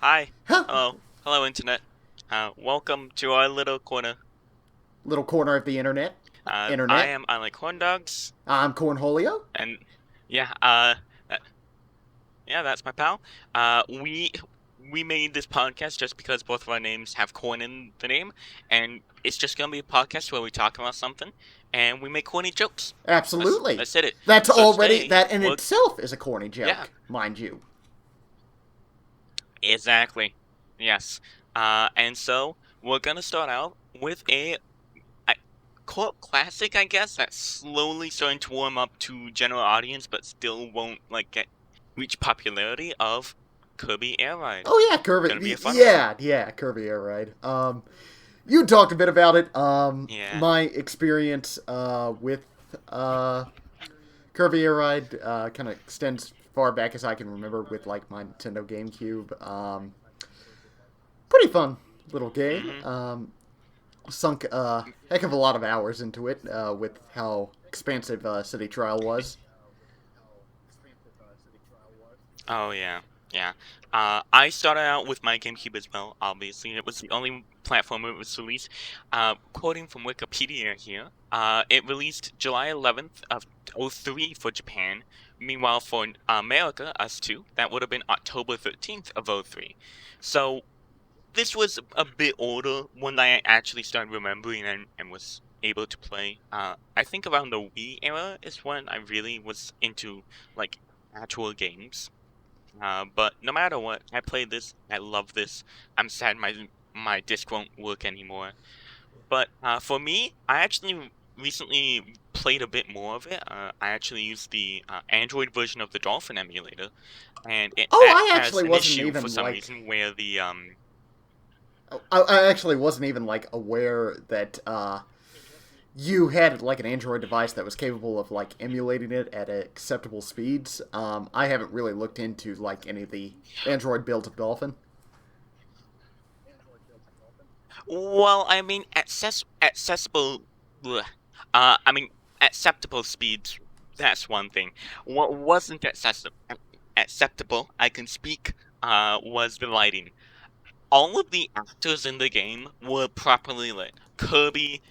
Hi. Huh. Hello. Hello, Internet. Welcome to our little corner. Little corner of the internet. I Internet. am I like corn dogs, I'm Corn Holio. and yeah, uh, yeah, that's my pal. We made this podcast just because both of our names have corn in the name, and it's just gonna be a podcast where we talk about something and we make corny jokes. That's Absolutely. that's it. That's So already, today, that in we're itself is a corny yeah, joke, mind you. exactly. Yes. And so we're gonna start out with a I cult classic, I guess, that's slowly starting to warm up to general audience, but still won't like get reach popularity of Kirby Air Ride. Oh yeah, Gonna be Kirby. a fun one. Yeah, Kirby Air Ride. You talked a bit about it. Yeah. My experience with Kirby Air Ride kind of extends far back as I can remember with like my Nintendo GameCube. Pretty fun little game. Mm-hmm. Sunk a heck of a lot of hours into it with how expansive City Trial was. Oh yeah. Yeah. I started out with my GameCube as well, obviously. It was the only platform it was released. Quoting from Wikipedia here, it released July 11th of '03 for Japan. Meanwhile, for America, us two, that would have been October 13th of '03. So this was a bit older when I actually started remembering and was able to play. I think around the Wii era is when I really was into like actual games. But no matter what, I played this. I love this. I'm sad my disc won't work anymore. But for me, I actually recently played a bit more of it. I actually used the Android version of the Dolphin emulator, and Oh, that I has actually an wasn't issue for even some like reason where the I actually wasn't even like aware that you had like an Android device that was capable of like emulating it at acceptable speeds. I haven't really looked into like any of the Android builds of Dolphin. Well, I mean, accessible, bleh. I mean, acceptable speeds, that's one thing. What wasn't acceptable, I can speak, was the lighting. All of the actors in the game were properly lit. Kirby,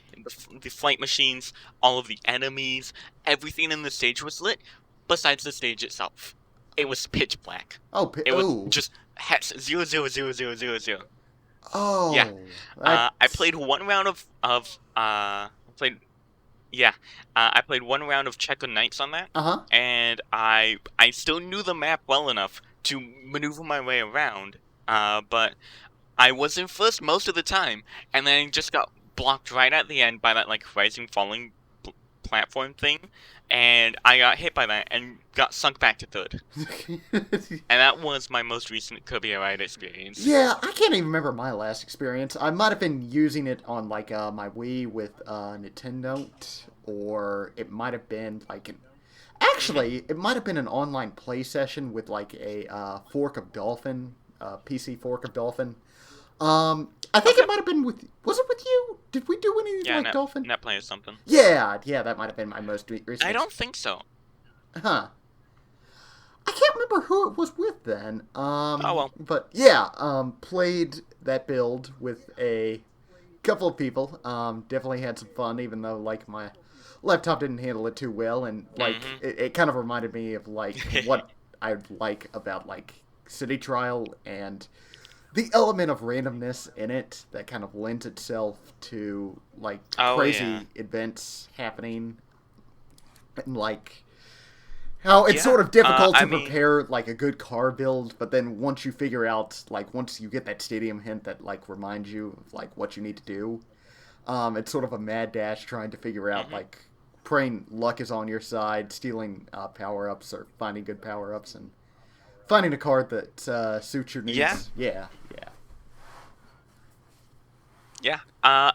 the flight machines, all of the enemies, everything in the stage was lit, besides the stage itself. It was pitch black. It was Oh, just hex 0000000. Yeah. oh, I that's played one round I played yeah. I played one round of Checker Knights on that, uh and I still knew the map well enough to maneuver my way around. But I was in first most of the time, and then I just got blocked right at the end by that like rising falling platform thing, and I got hit by that and got sunk back to third. huh. And that was my most recent Kirby Air Ride experience. Yeah, I can't even remember my last experience. I might have been using it on like my Wii with Nintendo, or it might have been like an. Mhm. Actually, it might have been an online play session with like a fork of Dolphin, PC fork of Dolphin. I think it Okay. might have been with. Was it with you? Did we do any Yeah, like Dolphin? net play or something. Yeah, that might have been my most recent. I don't think so. Huh. I can't remember who it was with then. Oh well. But yeah, played that build with a couple of people. Definitely had some fun, even though like my laptop didn't handle it too well, and like Mhm. it kind of reminded me of like what I like about like City Trial and the element of randomness in it that kind of lends itself to like Oh yeah. crazy events happening and like how it's Yeah. sort of difficult I to mean, prepare like a good car build, but then once you figure out like once you get that stadium hint that like reminds you of like what you need to do, it's sort of a mad dash trying to figure out mhm. like praying luck is on your side, stealing power ups or finding good power ups and finding a card that suits your Yeah. needs. Yeah, yeah. Yeah.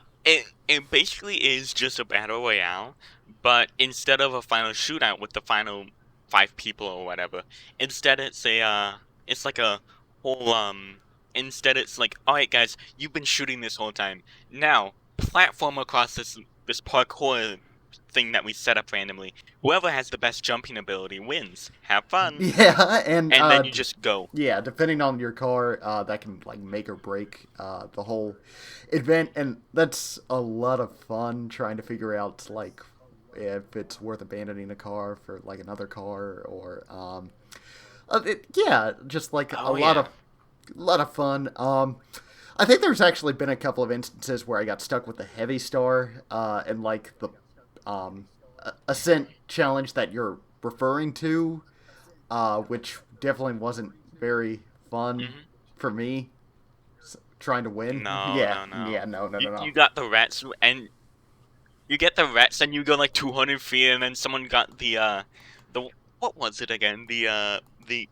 It basically is just a battle royale, but instead of a final shootout with the final five people or whatever, instead it's like a whole instead it's like, all right guys, you've been shooting this whole time. Now, platform across this parkour thing that we set up randomly. Whoever has the best jumping ability wins. Have fun. Yeah, and And then you just go. yeah, depending on your car, that can like make or break the whole event, and that's a lot of fun trying to figure out like if it's worth abandoning a car for like another car or yeah, just like a Oh yeah. lot of fun. I think there's actually been a couple of instances where I got stuck with the heavy star and like the ascent challenge that you're referring to, which definitely wasn't very fun Hmm. for me trying to win. No, Yeah, no, no. yeah, no, no, no, no. You got the rats and you get the rats and you go like 200 feet and then someone got the what was it again? The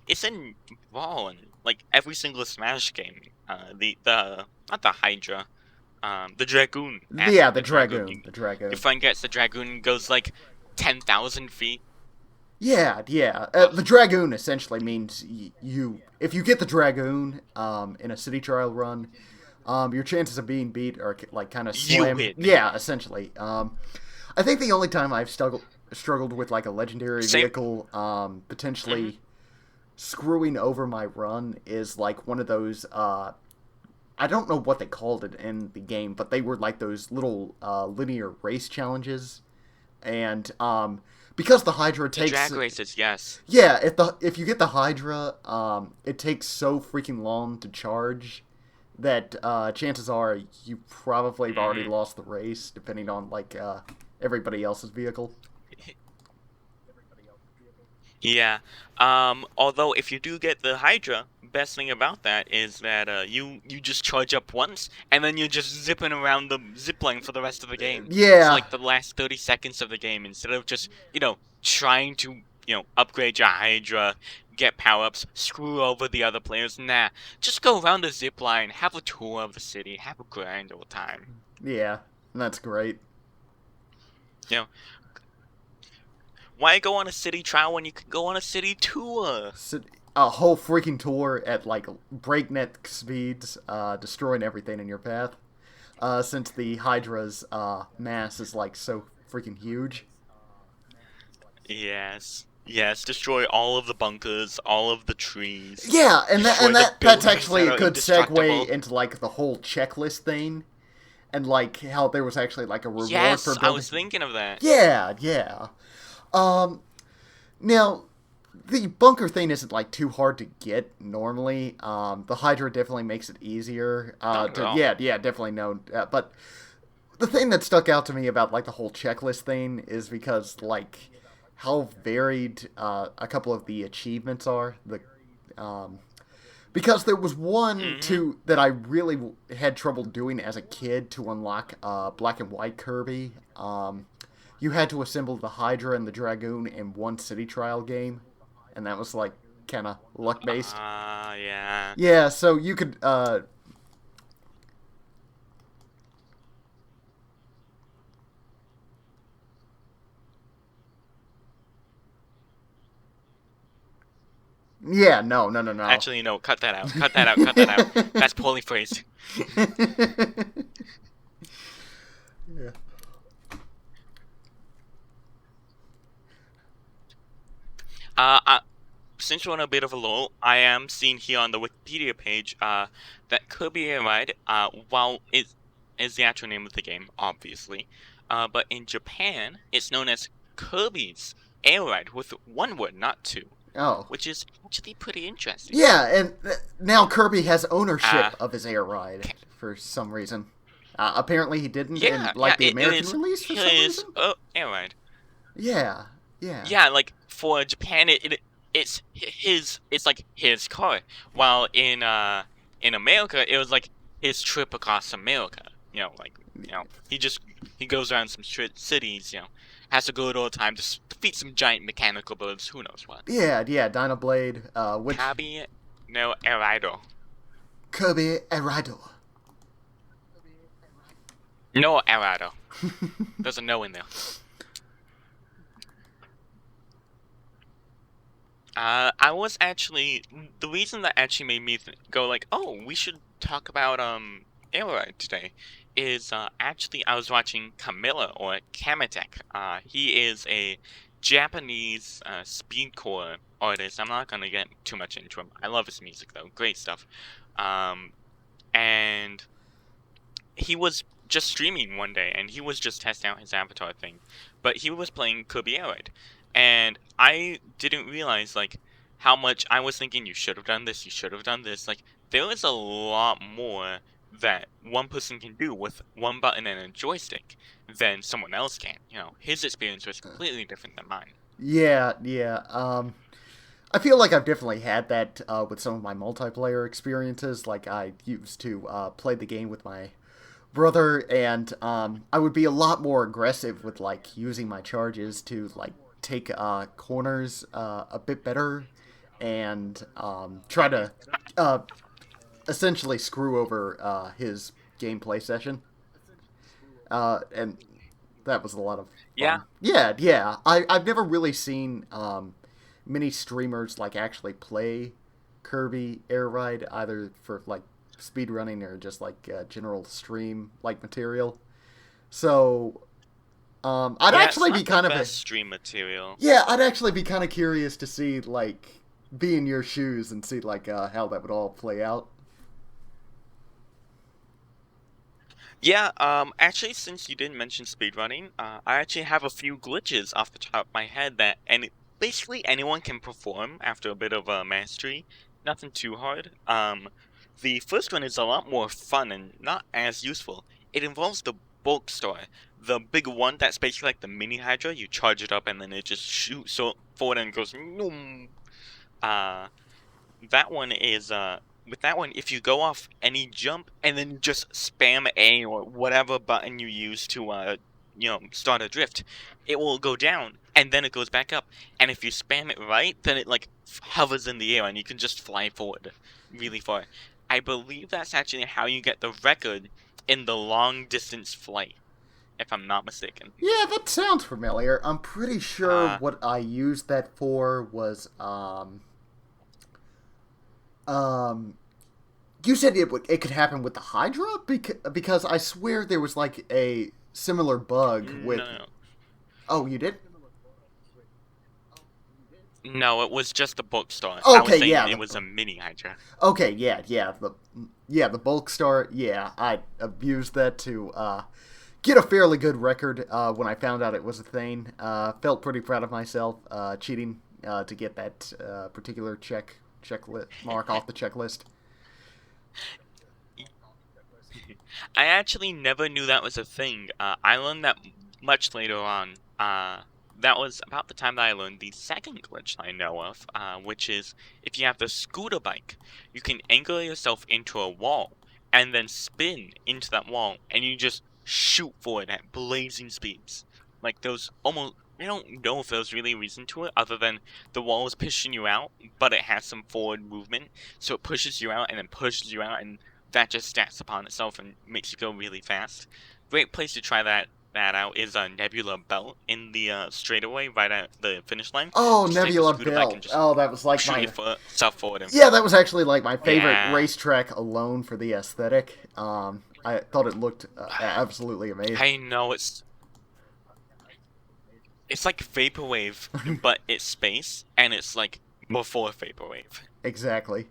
it's in Brawl and like every single Smash game. The not the Hydra. The Dragoon. Yeah, Actually, the Dragoon. the Your dragoon. friend gets the Dragoon and goes like 10,000 feet. Yeah, yeah. Oh, The dragoon essentially means you. If you get the dragoon in a city trial run, your chances of being beat are like kind of you slim. hit me. Yeah, essentially. I think the only time I've struggled with like a legendary Same. vehicle Hmm. potentially screwing over my run is like one of those. I don't know what they called it in the game, but they were like those little linear race challenges, and because the Hydra The takes drag races, yes. yeah, if you get the Hydra, it takes so freaking long to charge that chances are you probably have already Hmm. lost the race, depending on like everybody else's vehicle. Yeah. Although if you do get the Hydra, best thing about that is that you just charge up once and then you're just zipping around the zip line for the rest of the game. For Yeah, like the last 30 seconds of the game instead of just, trying to, upgrade your Hydra, get power-ups, screw over the other players. Nah, just go around the zip line, have a tour of the city, have a grand old time. yeah, that's great. You know, why go on a city trial when you can go on a city tour? So, a whole freaking tour at like breakneck speeds, destroying everything in your path. Since the Hydra's mass is like so freaking huge. Yes. Yes, destroy all of the bunkers, all of the trees, Yeah, destroy and the that's buildings actually that a are good segue indestructible. into like the whole checklist thing, and like how there was actually like a reward for Yes, I building. was thinking of that. Yeah, yeah. Um, now the bunker thing isn't like too hard to get normally. The Hydra definitely makes it easier. Not at all. Yeah, yeah, definitely no. But the thing that stuck out to me about like the whole checklist thing is because like how varied a couple of the achievements are. Um, because there was one Mm-hmm. too that I really had trouble doing as a kid to unlock Black and White Kirby. You had to assemble the Hydra and the Dragoon in one city trial game, and that was like kind of luck based. Yeah. Yeah, so you could. Yeah, no, no, no, no. Actually, no, cut that out. Cut that out. Cut that out. That's poorly phrased. Yeah. Uh, uh, since we're on a bit of a lull, I am seeing here on the Wikipedia page that Kirby Air Ride, while it is the actual name of the game, obviously, but in Japan, it's known as Kirby's Air Ride with one word, not two, Oh. which is actually pretty interesting. Yeah, and now Kirby has Uh, ownership of his air ride for some reason. Apparently, he didn't in yeah, yeah, like the it American is release for some his reason. Air Ride. Yeah, yeah, Yeah, like for Japan, it's his, it's like his car, while in America, it was like his trip across America. Like he goes around some cities. Has a good old time to defeat some giant mechanical birds. Who knows what? yeah, yeah. Dino Blade, which Kabi no Erido. Kirby Air Ride. No Erido. There's a no in there. I was actually the reason that actually made me go like, oh, we should talk about Air Ride today is actually I was watching Camilla or Kametek. He is a Japanese speedcore artist. I'm not gonna get too much into him. I love his music though, great stuff. Um, and he was just streaming one day and he was just testing out his avatar thing, but he was playing Kirby Air Ride, and I didn't realize like how much I was thinking you should have done this, you should have done this. Like there is a lot more that one person can do with one button and a joystick than someone else can. You know, his experience was completely different than mine. Yeah, yeah. I feel like I've definitely had that with some of my multiplayer experiences. Like I used to play the game with my brother, and I would be a lot more aggressive with like using my charges to like take corners a bit better, and try to uh, essentially screw over his gameplay session. And that was a lot of Yeah, fun. Yeah, yeah. I've never really seen many streamers like actually play Kirby Air Ride, either for like speedrunning or just like general stream like material. So I'd yeah, it's actually be not the kind of best stream material. yeah, I'd actually be kind of curious to see like be in your shoes and see like how that would all play out. Yeah, actually, since you didn't mention speedrunning, I actually have a few glitches off the top of my head that basically anyone can perform after a bit of mastery. Nothing too hard. The first one is a lot more fun and not as useful. It involves the bulk star, the big one that's basically like the mini Hydra. You charge it up and then it just shoots forward and goes. Noom. Uh, that one is with that one, if you go off any jump and then just spam A or whatever button you use to start a drift, it will go down and then it goes back up. And if you spam it right, then it like hovers in the air and you can just fly forward really far. I believe that's actually how you get the record in the long distance flight, if I'm not mistaken. Yeah, that sounds familiar. I'm pretty sure Uh, what I used that for was um you said it could happen with the Hydra because I swear there was like a similar bug with. no, Oh, you did? no, it was just the bookstore. I was Okay, saying yeah. it was a mini Hydra. Okay, yeah, the bulk star. Yeah, I abused that to get a fairly good record when I found out it was a thing. Felt pretty proud of myself cheating to get that particular checklist mark off the checklist. I actually never knew that was a thing. I learned that much later on. That was about the time that I learned the second glitch I know of, which is if you have the scooter bike, you can anchor yourself into a wall and then spin into that wall, and you just shoot forward at blazing speeds. Like those almost. I don't know if there's really a reason to it other than the wall is pushing you out, but it has some forward movement, so it pushes you out and then pushes you out, and that just stacks upon itself and makes you go really fast. Great place to try that out is a Nebula Belt in the straightaway right at the finish line. Oh, Just take the Nebula scooter bike and Belt. just Oh, that was like shoot my. yourself forward. And Yeah, that was actually like my favorite yeah, racetrack alone for the aesthetic. I thought it looked absolutely amazing. I know it's like vaporwave, but it's space and it's like before vaporwave. Exactly.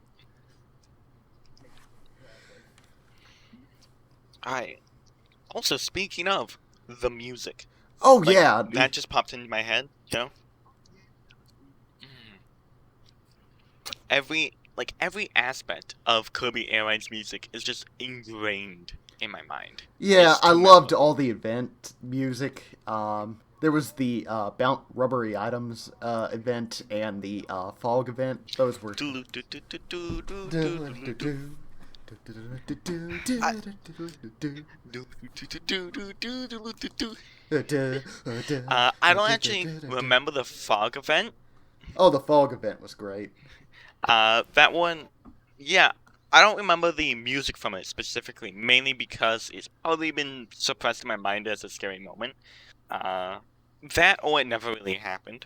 I also speaking of the music, Oh like yeah, that just popped into my head. You know, every aspect of Kirby Air Ride's music is just ingrained in my mind. yeah. It's I too loved memorable. all the event music. There was the Bount Rubbery Items event and the Fog event. Those were. I, I don't actually remember the fog event. Oh, the Fog event was great. That one, yeah, I don't remember the music from it specifically, mainly because it's probably been suppressed in my mind as a scary moment. Uh, that or it never really happened.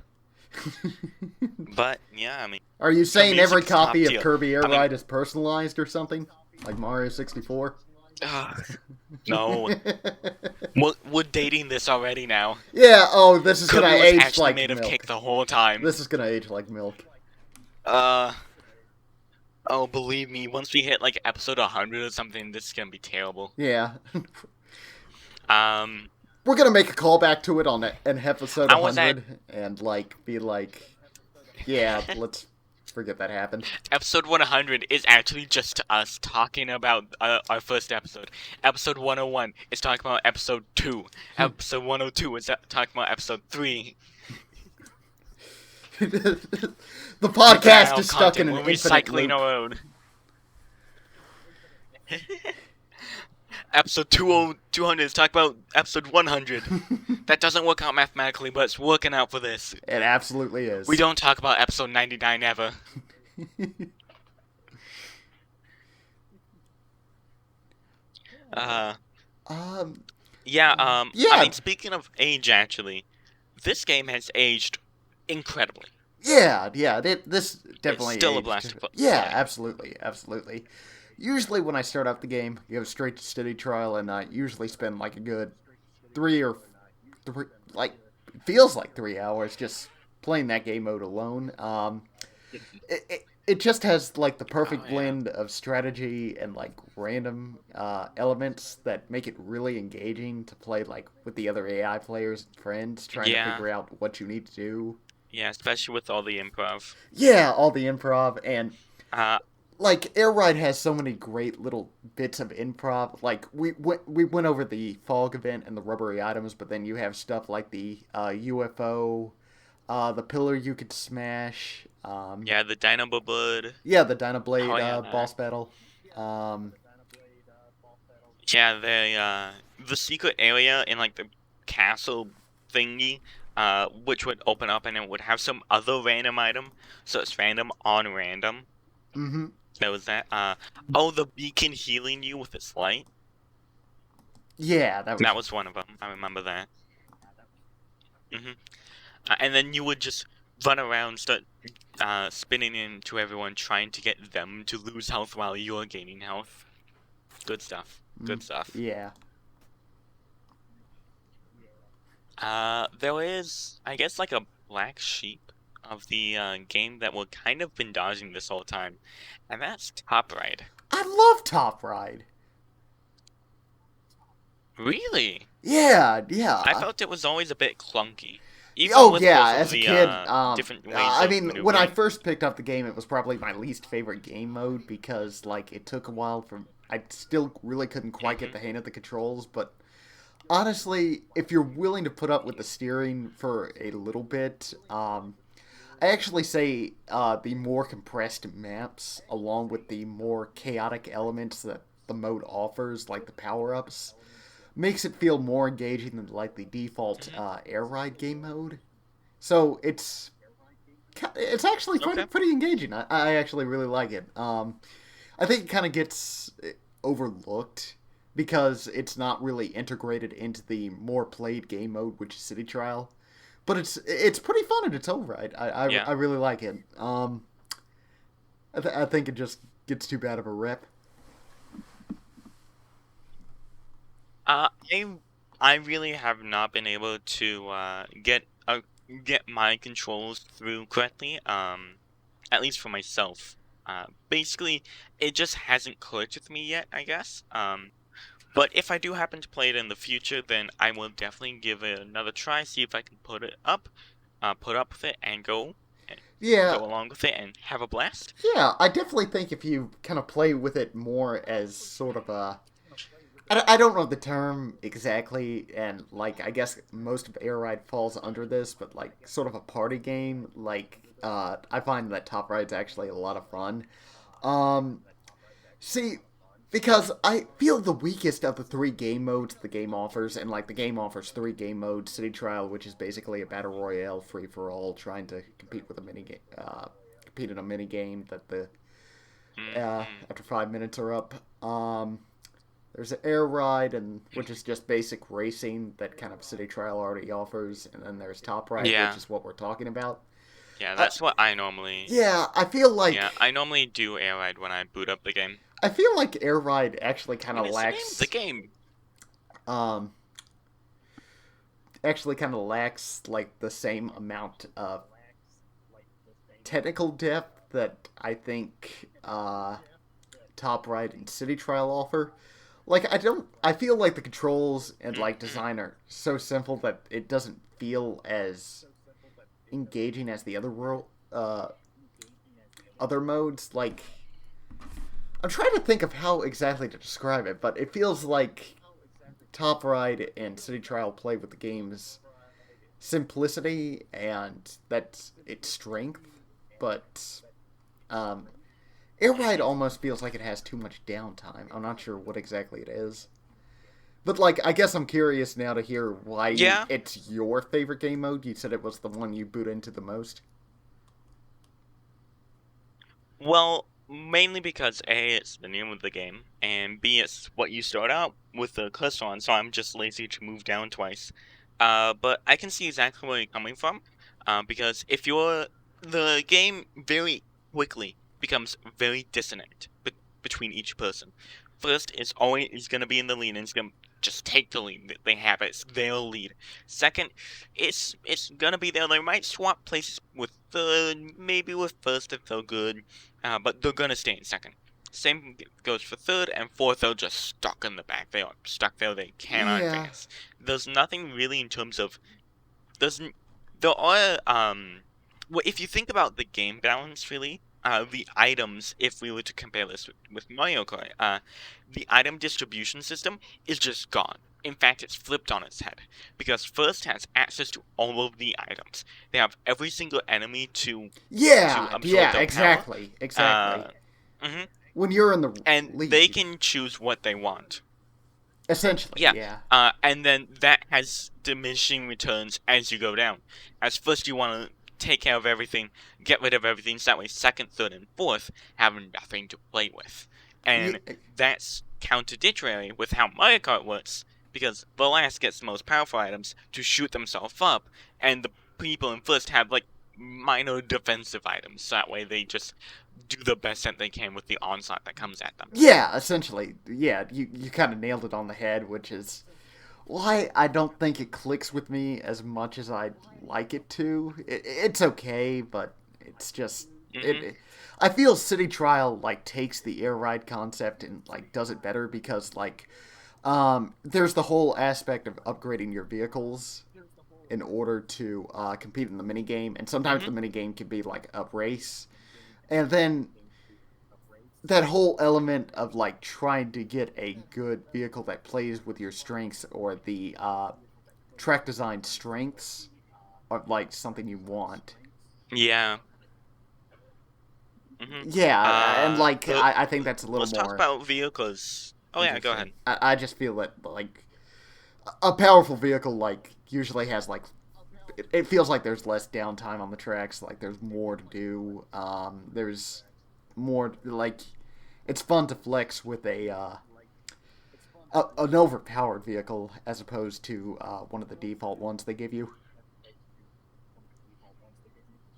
But yeah, I mean, Are you the saying music every is top copy of tier. Kirby Air I mean, Ride is personalized or something? Like Mario 64? Ugh, no. We're dating this already now. Yeah, oh, this is gonna Kirby was age actually like made of cake milk. the whole time. This is gonna age like milk. Uh, oh, believe me, once we hit like episode 100 or something, this is gonna be terrible. Yeah. Um, We're gonna make a callback to it on an episode I was at 100 and, like, be like, yeah, let's forget that happened. episode 100 is actually just us talking about our first episode. Episode 101 is talking about episode 2. Episode 102 is talking about episode 3. The podcast is stuck in an We're infinite recycling loop. our own. Episode 200 is talking about episode 100. That doesn't work out mathematically, but it's working out for this. It absolutely is. We don't talk about episode 99 ever. Yeah, Yeah. I mean, speaking of age, actually, this game has aged incredibly. Yeah, this definitely It's still a aged. blast to Yeah, play. absolutely. Usually when I start out the game, you go straight to steady trial, and I usually spend like a good 3 like, it feels like 3 hours just playing that game mode alone. It just has like the perfect Oh, yeah. blend of strategy and like random elements that make it really engaging to play like with the other AI players and friends, trying to Yeah. figure out what you need to do. Yeah, especially with all the improv. Yeah, all the improv, and Uh, like Air Ride has so many great little bits of improv. Like we went over the fog event and the rubbery items, but then you have stuff like the UFO, the pillar you could smash. yeah, the Dynamo Blood. Yeah, the Dynablade Oh, yeah, boss battle. Um, Yeah, the secret area in like the castle thingy, which would open up and it would have some other random item. So it's random on random. mm-hmm. There was that. Oh, the beacon healing you with its light. Yeah, That was one of them. I remember that. And then you would just run around, start spinning into everyone, trying to get them to lose health while you're gaining health. Good stuff. Good stuff. Yeah. There is, I guess, like a black sheep of the game that we're kind of been dodging this whole time, and that's Top Ride. I love Top Ride. Really? Yeah. I felt it was always a bit clunky. Even Oh with yeah, both of as a the, kid, different ways I of mean, when I maneuvering. first picked up the game, it was probably my least favorite game mode because like it took a while for. I still really couldn't quite get the hang of the controls, but honestly, if you're willing to put up with the steering for a little bit, I actually say the more compressed maps, along with the more chaotic elements that the mode offers, like the power-ups, makes it feel more engaging than like the default Air Ride game mode. So it's actually Okay. pretty engaging. I actually really like it. I think it kind of gets overlooked because it's not really integrated into the more played game mode, which is City Trial. But it's pretty fun in its own right. Yeah. I really like it. I think it just gets too bad of a rep. I really have not been able to get my controls through correctly. At least for myself. Basically, it just hasn't clicked with me yet, I guess. But if I do happen to play it in the future, then I will definitely give it another try, see if I can put up with it, and go Yeah, along with it and have a blast. yeah. I definitely think if you kind of play with it more as sort of a I don't know the term exactly, and like I guess most of Air Ride falls under this, but like sort of a party game. Like I find that Top Ride's actually a lot of fun. See, because I feel the weakest of the three game modes the game offers, and like the game offers three game modes: City Trial, which is basically a battle royale free for all, trying to compete with a compete in a mini game that the after 5 minutes are up. There's an Air Ride, which is just basic racing that kind of City Trial already offers, and then there's Top Ride, Yeah. which is what we're talking about. Yeah, that's what I normally. Yeah, I feel like Yeah, I normally do air ride when I boot up the game. I feel like Air Ride actually I kind mean, of it's the name of the lacks game. um actually kind of lacks like the same amount of technical depth that I think Top Right and City Trial offer. Like I feel like the controls and like Mm-hmm. design are so simple that it doesn't feel as engaging as the other modes. Like I'm trying to think of how exactly to describe it, but it feels like Top Ride and City Trial play with the game's simplicity and that's its strength, but um, Air Ride Mm-hmm. almost feels like it has too much downtime. I'm not sure what exactly it is. But like, I guess I'm curious now to hear why Yeah. it's your favorite game mode. You said it was the one you boot into the most. Well, mainly because A, it's the name of the game, and B, it's what you start out with the cursor on, so I'm just lazy to move down twice. But I can see exactly where you're coming from, because if you're the game very quickly becomes very dissonant between each person. First, it's always going to be in the lead, and it's going to just take the lead. They have it. It's their lead. Second, it's gonna be there. They might swap places with third, maybe with first if they're good, but they're gonna stay in second. Same goes for third and fourth. They're just stuck in the back. They are stuck there. They cannot Yeah. advance. There's nothing really in terms of doesn't there are well, if you think about the game balance really, the items, if we were to compare this with Mario Kart, the item distribution system is just gone. In fact, it's flipped on its head because first has access to all of the items. They have every single enemy to Yeah, absorb yeah, their power. exactly, exactly. Uh, hmm When you're in the And they lead, can choose what they want. essentially, Yeah, yeah. and then that has diminishing returns as you go down. As first you want to take care of everything, get rid of everything, so that way second, third, and fourth have nothing to play with. And Yeah, that's contradictory with how Mario Kart works, because the last gets the most powerful items to shoot themselves up, and the people in first have like minor defensive items, so that way they just do the best that they can with the onslaught that comes at them. yeah, essentially, yeah. You kind of nailed it on the head, which is why I don't think it clicks with me as much as I'd like it to. It's okay, but it's just Hmm. it. I feel City Trial like takes the air ride concept and like does it better because like there's the whole aspect of upgrading your vehicles in order to compete in the minigame, and sometimes Hmm. the minigame can be like a race, and then that whole element of like trying to get a good vehicle that plays with your strengths or the track design strengths are like something you want. Yeah. Hmm. Yeah, and like The I think that's a little let's talk more about vehicles. Oh yeah, go interesting. ahead. I just feel that like a powerful vehicle like usually has like it feels like there's less downtime on the tracks. Like there's more to do. There's more like it's fun to flex with an overpowered vehicle as opposed to one of the default ones they give you.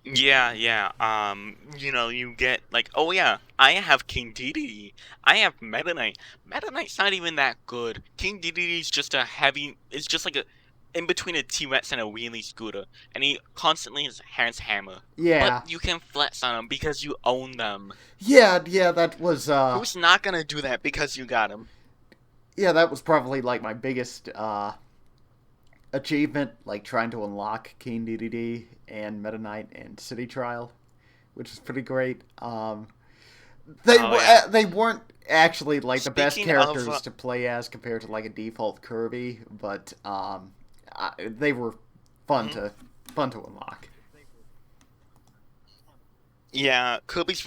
Yeah, yeah. You get like, oh yeah, I have King Dedede. I have Meta Knight. Meta Knight's not even that good. King Dedede is just a heavy. It's just like a in between a T-Rex and a wheelie scooter, and he constantly has hammer. But Yeah, you can flex on them because you own them. yeah. That was Who's not gonna do that because you got him? yeah, that was probably like my biggest achievement, like trying to unlock Keen DDD and Meta Knight and City Trial, which is pretty great. Oh yeah. They weren't actually like the best Speaking of characters to play as compared to like a default Kirby, but they were fun mhm. to fun to unlock. Yeah, Kirby's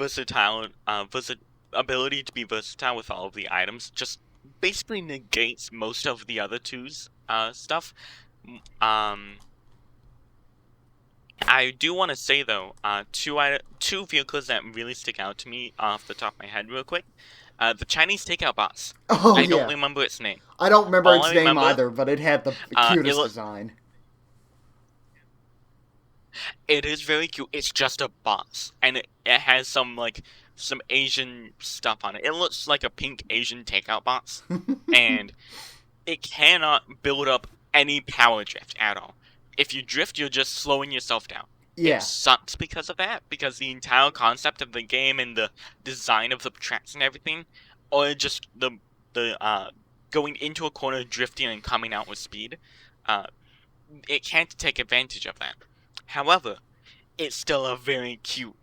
ability to be versatile with all of the items just basically negates most of the other two's stuff. Um, I do want to say though, two vehicles that really stick out to me off the top of my head real quick. The Chinese takeout box. Oh I don't yeah, remember its name. I don't remember All its I name remember, either, but it had the it cutest look design. it is very cute. It's just a box, and it has some like some Asian stuff on it. It looks like a pink Asian takeout box, and it cannot build up any power drift at all. If you drift, you're just slowing yourself down. It Yeah. sucks because of that, because the entire concept of the game and the design of the tracks and everything, or just the going into a corner, drifting and coming out with speed, uh, it can't take advantage of that. However, it's still a very cute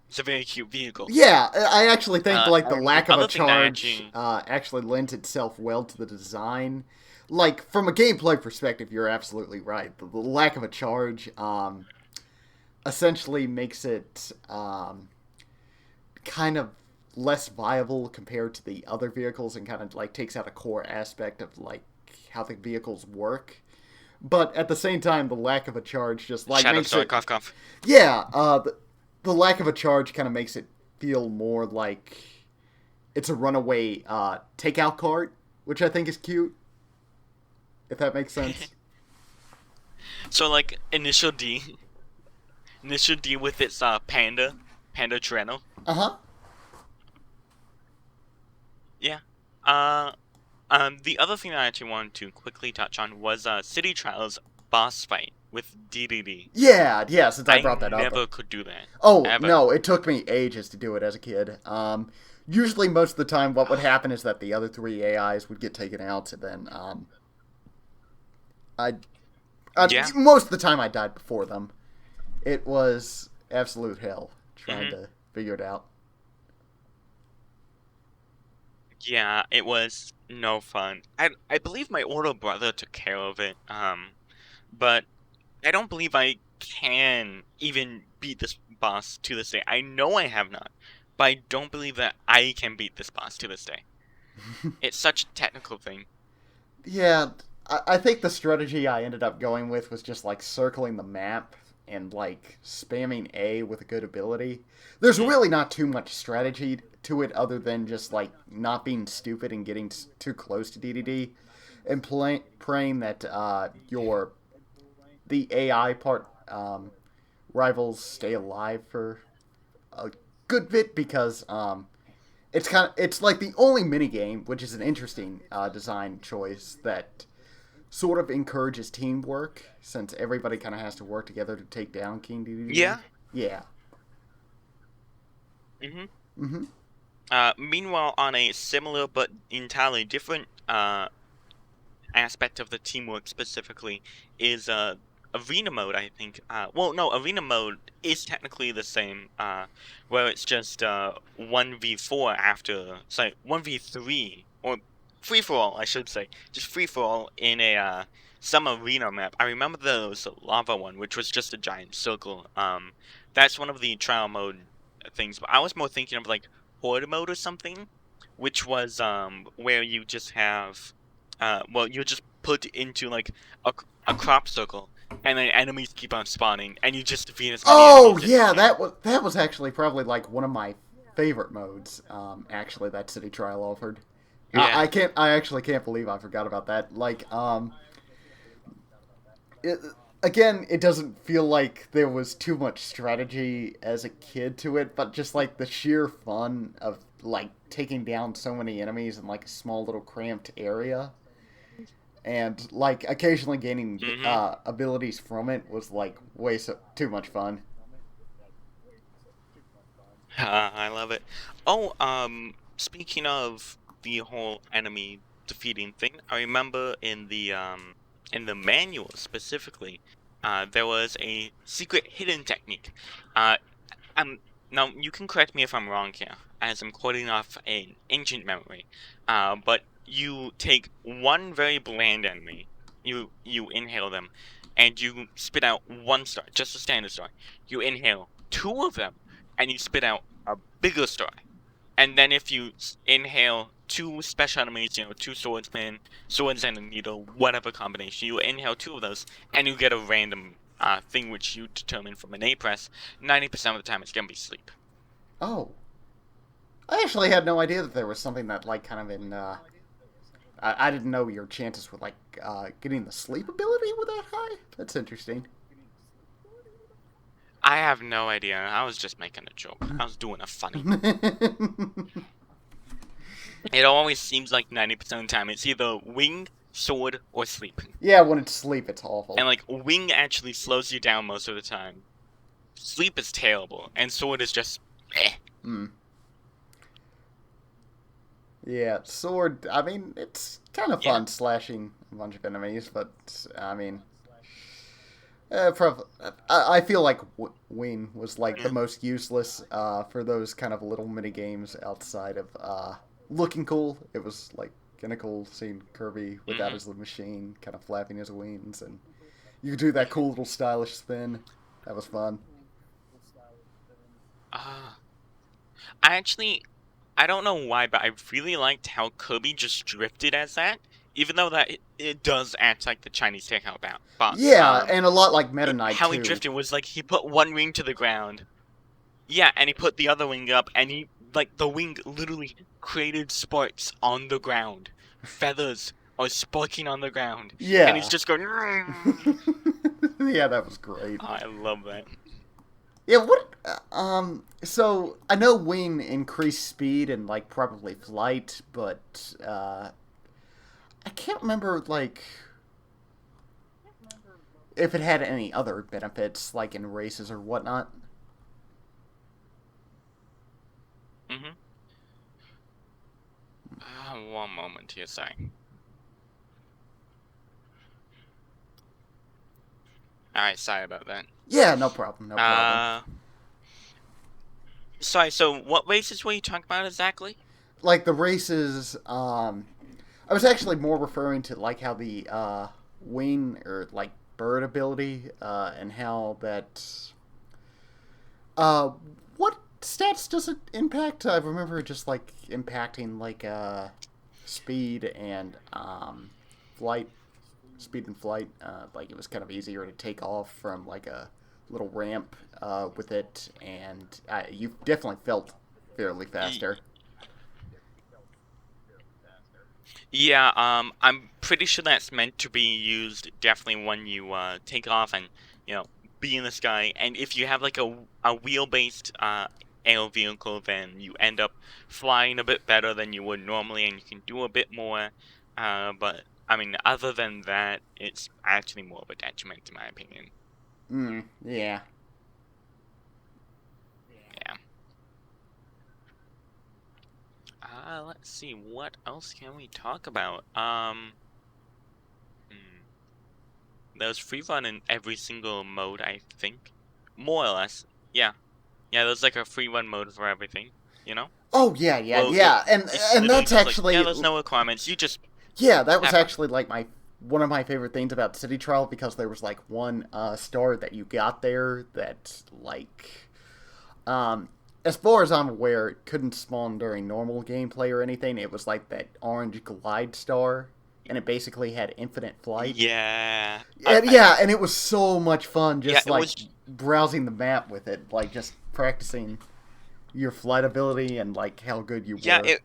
it's a very cute vehicle. Yeah, I actually think like the And the lack of a other thing that charge actually actually lends itself well to the design. Like from a gameplay perspective, you're absolutely right. The lack of a charge essentially makes it kind of less viable compared to the other vehicles, and kind of like takes out a core aspect of like how the vehicles work. But at the same time, the lack of a charge just like Shadow makes Story it, cough cough. yeah. The lack of a charge kind of makes it feel more like it's a runaway takeout cart, which I think is cute. If that makes sense. So like Initial D with its Panda Treno. Uh huh. Yeah. Uh the other thing I actually wanted to quickly touch on was City Trials boss fight with DDD. Yeah, yeah. Since I I brought that up. never could do that. Oh Ever. no, it took me ages to do it as a kid. Usually, most of the time, what would happen is that the other three AIs would get taken out, and then I, Yeah. most of the time I died before them. It was absolute hell trying hmm to figure it out. Yeah, it was no fun. I believe my older brother took care of it. But I don't believe I can even beat this boss to this day. I know I have not, but I don't believe that I can beat this boss to this day. It's such a technical thing. Yeah, I think the strategy I ended up going with was just like circling the map and like spamming A with a good ability. There's Mm. really not too much strategy to it other than just like not being stupid and getting too close to DDD and praying that your the AI part rivals stay alive for a good bit because it's like the only mini game, which is an interesting design choice that sort of encourages teamwork since everybody kind of has to work together to take down King DDD. Yeah. Yeah. hmm Mm-hmm. Meanwhile, on a similar but entirely different aspect of the teamwork specifically is arena mode, I think. Well, no, arena mode is technically the same, where it's just 1v4 after, sorry, 1v3, or free for all, I should say, just free for all in a some arena map. I remember there was a lava one, which was just a giant circle. That's one of the trial mode things, but I was more thinking of like horde mode or something, which was where you just have well, you just put into like a, a crop circle, and then enemies keep on spawning, and you just defeat as many Oh enemies as you yeah, can. that was actually probably like one of my favorite modes. Actually, that City Trial offered. Yeah. I actually can't believe I forgot about that. Like it, again, it doesn't feel like there was too much strategy as a kid to it, but just like the sheer fun of like taking down so many enemies in like a small little cramped area, and like occasionally gaining hmm abilities from it was like too much fun. I love it. Oh, speaking of the whole enemy defeating thing, I remember in the manual specifically, there was a secret hidden technique. Uh, now you can correct me if I'm wrong here, as I'm quoting off an ancient memory. But you take one very bland enemy, you inhale them, and you spit out one star, just a standard star. You inhale two of them, and you spit out a bigger star. And then if you inhale two special enemies, two swordsmen, swords and a needle, whatever combination, you inhale two of those, and you get a random thing which you determine from an A press. 90% of the time, it's gonna be sleep. Oh, I actually had no idea that there was something that like kind of in. I didn't know your chances with like getting the sleep ability were that high. That's interesting. I have no idea. I was just making a joke. I was doing a funny. It always seems like 90% of the time it's either wing, sword, or sleep. Yeah, when it's sleep, it's awful. And like wing actually slows you down most of the time. Sleep is terrible, and sword is just eh. Mm. Yeah, sword. I mean, it's kind of fun slashing a bunch of enemies, but I mean, I feel like Wing was like the most useless for those kind of little mini games outside of looking cool. It was like kind of cool seeing Kirby without his little machine, kind of flapping his wings, and you could do that cool little stylish spin. That was fun. I don't know why, but I really liked how Kirby just drifted as that, even though that it does act like the Chinese takeout bout. But Yeah, and a lot like Meta Knight how too. he drifted was like he put one wing to the ground, yeah, and he put the other wing up, and he like the wing literally created sparks on the ground, feathers are sparking on the ground, Yeah, and he's just going. Yeah, that was great. Oh, I love that. Yeah, what? So I know Wing increased speed and like probably flight, but I can't remember like if it had any other benefits like in races or whatnot. One moment here, sorry. Alright, sorry about that. Yeah, no problem, no problem. Sorry, so what races were you talking about exactly? Like the races, I was actually more referring to like how the wing or like bird ability and how that. What stats does it impact? I remember just like impacting like speed and flight, speed and flight. Like it was kind of easier to take off from like a little ramp with it, and you definitely felt fairly faster. Yeah, I'm pretty sure that's meant to be used definitely when you take off and, you know, be in the sky. And if you have like a wheel-based air vehicle, then you end up flying a bit better than you would normally, and you can do a bit more. But I mean, other than that, it's actually more of a detriment, in my opinion. Yeah. Yeah. Let's see, what else can we talk about? There was free run in every single mode, I think. More or less. Yeah. Yeah, there's like a free run mode for everything, you know? Oh yeah, yeah, Well, yeah, it's and literally that's just like, actually yeah, there's no requirements. You just yeah, that was have fun. actually like my one of my favorite things about City Trial because there was like one star that you got there that like as far as I'm aware, it couldn't spawn during normal gameplay or anything. It was like that orange glide star, and it basically had infinite flight. Yeah. And it was so much fun just Yeah, it like was. browsing the map with it, like just practicing your flight ability and like how good you Yeah, were.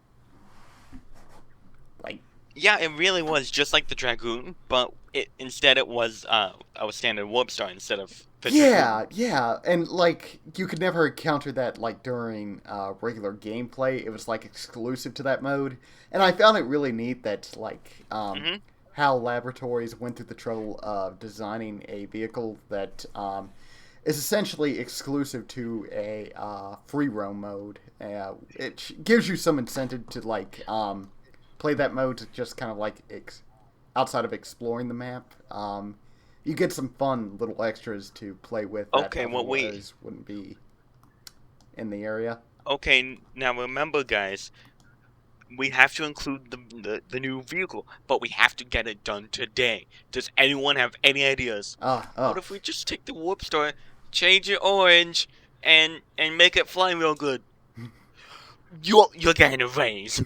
Like yeah, it really was just like the Dragoon, but instead it was a standard warp star instead of the yeah, Dragoon. yeah, and like you could never encounter that like during regular gameplay. It was like exclusive to that mode, and I found it really neat that like how laboratories went through the trouble of designing a vehicle that is essentially exclusive to a free roam mode. It gives you some incentive to like play that mode to just kind of like outside of exploring the map. You get some fun little extras to play with that Okay, well otherwise wouldn't be in the area. okay, now remember guys, we have to include the new vehicle, but we have to get it done today. Does anyone have any ideas? What if we just take the warp star, change it orange, and make it fly real good? You're getting a raise.